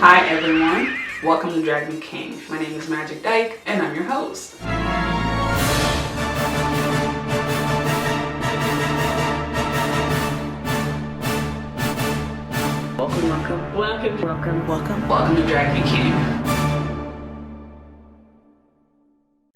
Hi everyone, welcome to Drag Me King. My name is Majic Dyke and I'm your host. Welcome to Drag Me King.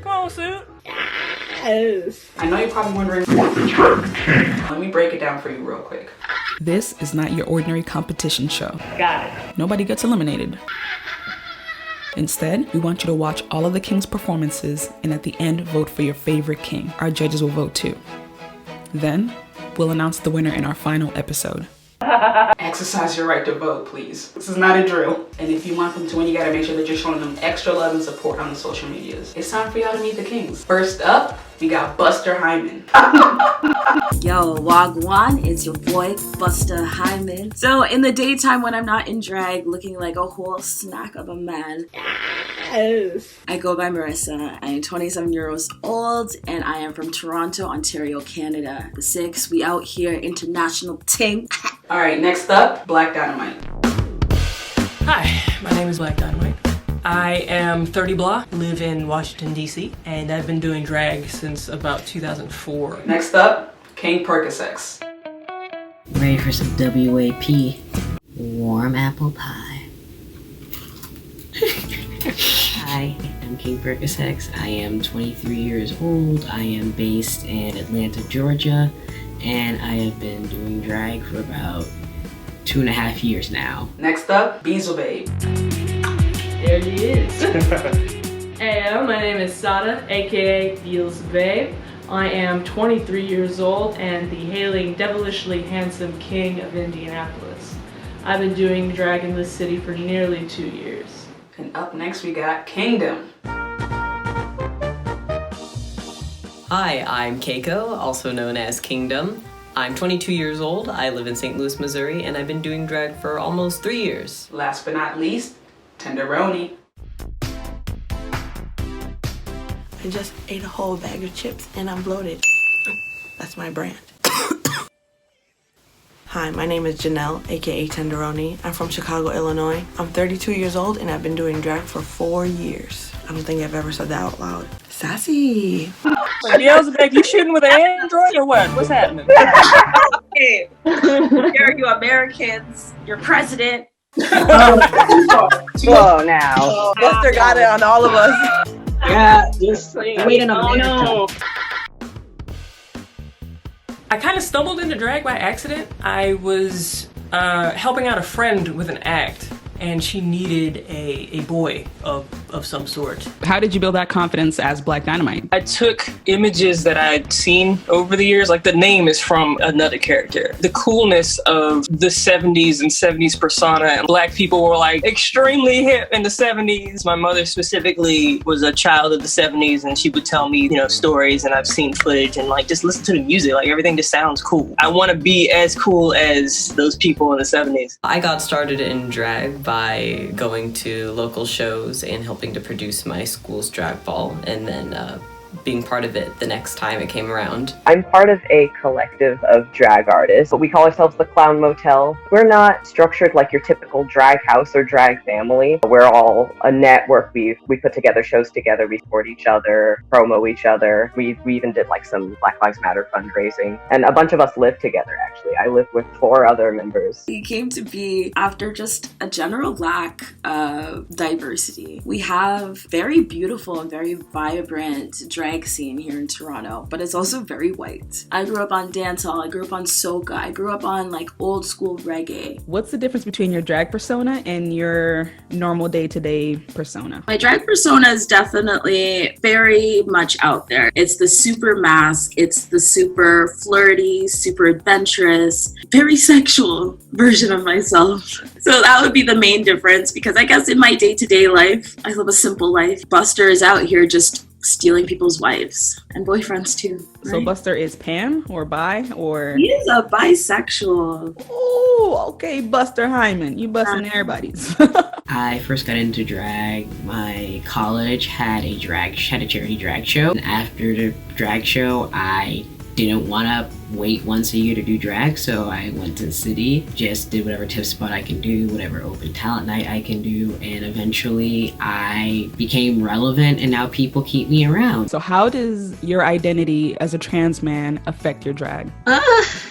Come on, suit. Yes. I know you're probably wondering, what is Drag Me King? Let me break it down for you real quick. This is not your ordinary competition show. Got it. Nobody gets eliminated. Instead, we want you to watch all of the King's performances and at the end, vote for your favorite King. Our judges will vote too. Then, we'll announce the winner in our final episode. Exercise your right to vote, please. This is not a drill. And if you want them to win, you gotta make sure that you're showing them extra love and support on the social medias. It's time for y'all to meet the Kings. First up, we got Buster Hyman. Yo, Wagwan, it's your boy, Buster Hyman. So in the daytime when I'm not in drag, looking like a whole snack of a man, yes, I go by Marissa. I am 27 years old and I am from Toronto, Ontario, Canada. The six, we out here, international ting. All right, next up, Blaq Dinamyte. Hi, my name is Blaq Dinamyte. I am 30 blah, live in Washington, D.C., and I've been doing drag since about 2004. Next up, Kane Percocets. Ready for some WAP? Warm apple pie. Hi, I'm Kane Percocets. I am 23 years old. I am based in Atlanta, Georgia, and I have been doing drag for about 2.5 years now. Next up, Beelze Babe. There he is. Hey, my name is Sada, aka Beelze Babe. I am 23 years old and the hailing devilishly handsome king of Indianapolis. I've been doing drag in this city for nearly 2 years. And up next we got Kingdom. Hi, I'm Caico, also known as Kingdom. I'm 22 years old, I live in St. Louis, Missouri, and I've been doing drag for almost 3 years. Last but not least, Tenderoni. I just ate a whole bag of chips and I'm bloated. That's my brand. Hi, my name is Janelle, aka Tenderoni. I'm from Chicago, Illinois. I'm 32 years old and I've been doing drag for 4 years. I don't think I've ever said that out loud. Sassy. Beelze Babe, you shooting with an Android or what? What's happening? Hey, you Americans, your president. Whoa, now. Buster got it on all of us. Yeah, just wait a minute. No. I kind of stumbled into drag by accident. I was helping out a friend with an act, and she needed a boy of some sort. How did you build that confidence as Blaq Dinamyte? I took images that I'd seen over the years, like the name is from another character. The coolness of the 70s and 70s persona, and Black people were like extremely hip in the 70s. My mother specifically was a child of the 70s and she would tell me, stories, and I've seen footage and like just listen to the music, like everything just sounds cool. I want to be as cool as those people in the 70s. I got started in drag by going to local shows and helping to produce my school's drag ball, and then being part of it the next time it came around. I'm part of a collective of drag artists, but we call ourselves the Clown Motel. We're not structured like your typical drag house or drag family. We're all a network. We put together shows together, we support each other, promo each other. We even did like some Black Lives Matter fundraising, and a bunch of us live together actually. I live with 4 other members. It came to be after just a general lack of diversity. We have very beautiful and very vibrant drag scene here in Toronto, but it's also very white. I grew up on dancehall, I grew up on soca, I grew up on like old school reggae. What's the difference between your drag persona and your normal day-to-day persona? My drag persona is definitely very much out there. It's the super mask, it's the super flirty, super adventurous, very sexual version of myself. So that would be the main difference, because I guess in my day-to-day life, I live a simple life. Buster is out here just stealing people's wives and boyfriends too. Right? So Buster is pan or bi or? He is a bisexual. Oh, okay, Buster Hyman. You busting everybody's. I first got into drag. My college had a charity drag show. And after the drag show, I didn't want to wait once a year to do drag, so I went to the city, just did whatever tip spot I can do, whatever open talent night I can do, and eventually I became relevant and now people keep me around. So how does your identity as a trans man affect your drag?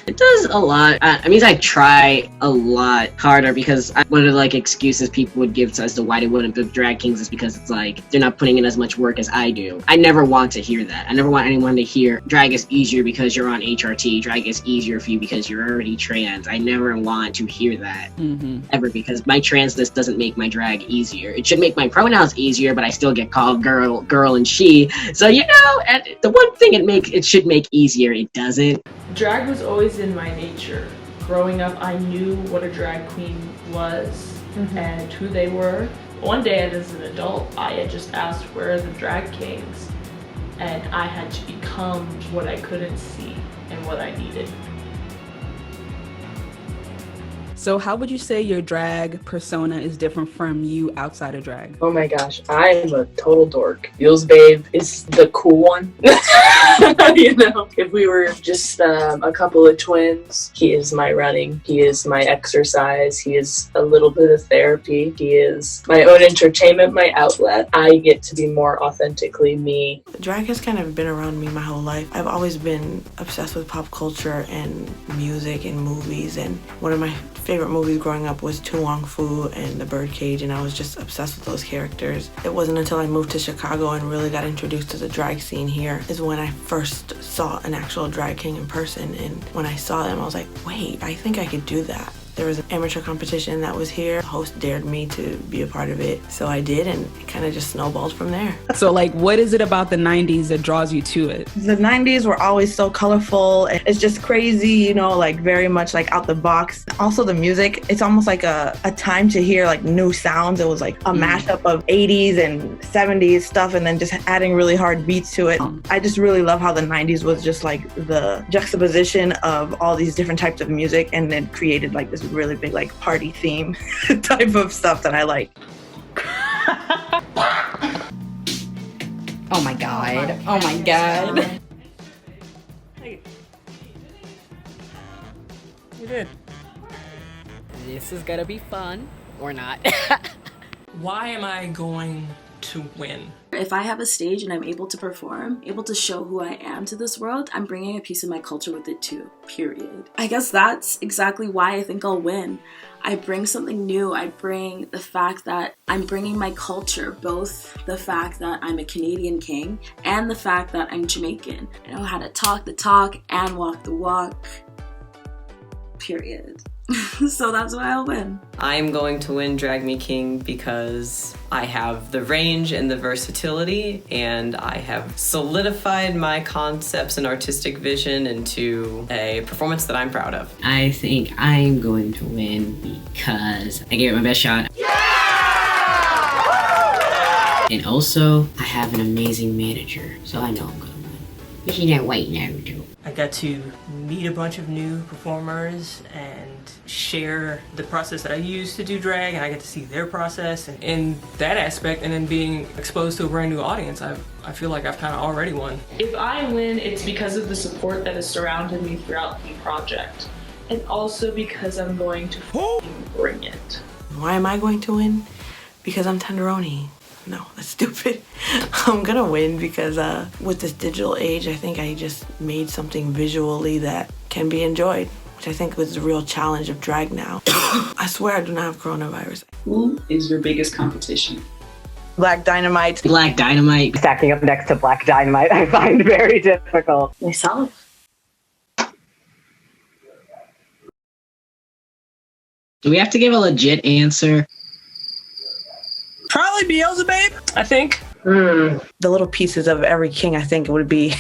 It does a lot. I mean, I try a lot harder because one of the like excuses people would give as to why they wouldn't book drag kings is because it's like they're not putting in as much work as I do. I never want to hear that. I never want anyone to hear drag is easier because you're on HRT, drag is easier for you because you're already trans. I never want to hear that ever, because my transness doesn't make my drag easier. It should make my pronouns easier, but I still get called girl and she. So and the one thing it should make easier, it doesn't. Drag was always in my nature. Growing up, I knew what a drag queen was and who they were. One day as an adult, I had just asked, where are the drag kings? And I had to become what I couldn't see and what I needed. So how would you say your drag persona is different from you outside of drag? Oh my gosh, I'm a total dork. Beelze Babe is the cool one. If we were just a couple of twins, he is my running, he is my exercise, he is a little bit of therapy, he is my own entertainment, my outlet. I get to be more authentically me. Drag has kind of been around me my whole life. I've always been obsessed with pop culture and music and movies, and one of my favorite movies growing up was To Wong Fu and The Birdcage, and I was just obsessed with those characters. It wasn't until I moved to Chicago and really got introduced to the drag scene here is when I first saw an actual drag king in person, and when I saw them I was like, wait, I think I could do that. There was an amateur competition that was here. The host dared me to be a part of it, so I did, and it kind of just snowballed from there. So like, what is it about the 90s that draws you to it? The 90s were always so colorful. It's just crazy, like very much like out the box. Also the music, it's almost like a time to hear like new sounds. It was like a mashup of 80s and 70s stuff, and then just adding really hard beats to it. I just really love how the 90s was just like the juxtaposition of all these different types of music, and then created like this really big like party theme type of stuff that I like. Oh my god. Oh my god. You did. This is gonna be fun or not. Why am I going to win? If I have a stage and I'm able to perform, able to show who I am to this world, I'm bringing a piece of my culture with it too, period. I guess that's exactly why I think I'll win. I bring something new. I bring the fact that I'm bringing my culture, both the fact that I'm a Canadian king and the fact that I'm Jamaican. I know how to talk the talk and walk the walk, period. So that's why I'll win. I'm going to win Drag Me King because I have the range and the versatility, and I have solidified my concepts and artistic vision into a performance that I'm proud of. I think I'm going to win because I gave it my best shot. Yeah! And also, I have an amazing manager, so I know I'm gonna win. But you know, wait, no, do. I got to meet a bunch of new performers and share the process that I use to do drag, and I get to see their process, and in that aspect, and then being exposed to a brand new audience, I feel like I've kind of already won. If I win, it's because of the support that has surrounded me throughout the project, and also because I'm going to bring it. Why am I going to win? Because I'm Tenderoni. No, that's stupid. I'm gonna win because with this digital age, I think I just made something visually that can be enjoyed, which I think was the real challenge of drag now. I swear I do not have coronavirus. Who is your biggest competition? Blaq Dinamyte. Blaq Dinamyte. Stacking up next to Blaq Dinamyte, I find very difficult. Myself. Do we have to give a legit answer? Probably Beelze Babe. I think. The little pieces of every king, I think, would be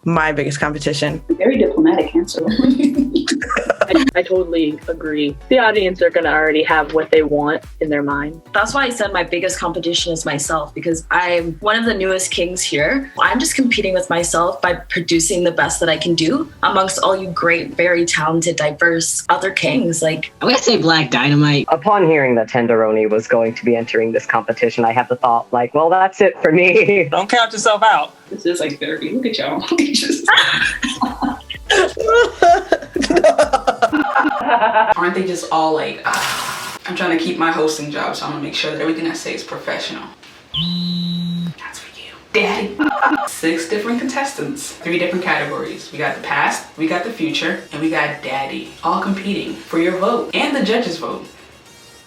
my biggest competition. Very diplomatic answer. I totally agree. The audience are going to already have what they want in their mind. That's why I said my biggest competition is myself, because I'm one of the newest kings here. I'm just competing with myself by producing the best that I can do amongst all you great, very talented, diverse other kings. I'm gonna say Blaq Dinamyte. Upon hearing that Tenderoni was going to be entering this competition, I had the thought, well, that's it for me. Don't count yourself out. This is like therapy. Look at y'all. aren't they just all like, ah. I'm trying to keep my hosting job, so I'm gonna make sure that everything I say is professional. That's for you, Daddy. 6 different contestants, 3 different categories. We got the past, we got the future, and we got Daddy, all competing for your vote and the judges' vote.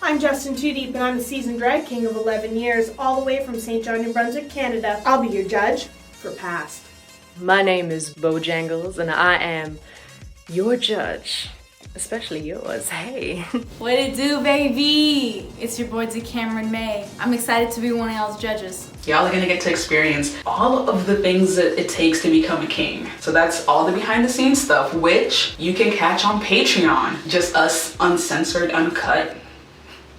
I'm Justin Tudeep, and I'm a seasoned drag king of 11 years, all the way from St. John, New Brunswick, Canada. I'll be your judge for past. My name is Bojangles, and I am your judge. Especially yours, hey. What it do, baby? It's your boy Cameron May. I'm excited to be one of y'all's judges. Y'all are gonna get to experience all of the things that it takes to become a king. So that's all the behind the scenes stuff, which you can catch on Patreon. Just us uncensored, uncut.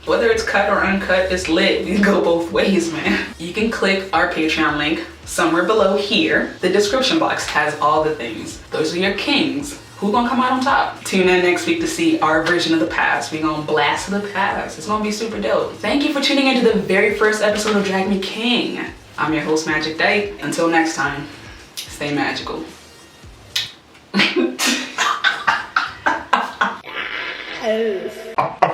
Whether it's cut or uncut, it's lit. You can go both ways, man. You can click our Patreon link somewhere below here. The description box has all the things. Those are your kings. Who gonna come out on top? Tune in next week to see our version of the past. We gonna blast the past. It's gonna be super dope. Thank you for tuning into the very first episode of Drag Me King. I'm your host, Majic Dyke. Until next time, stay magical. Oh.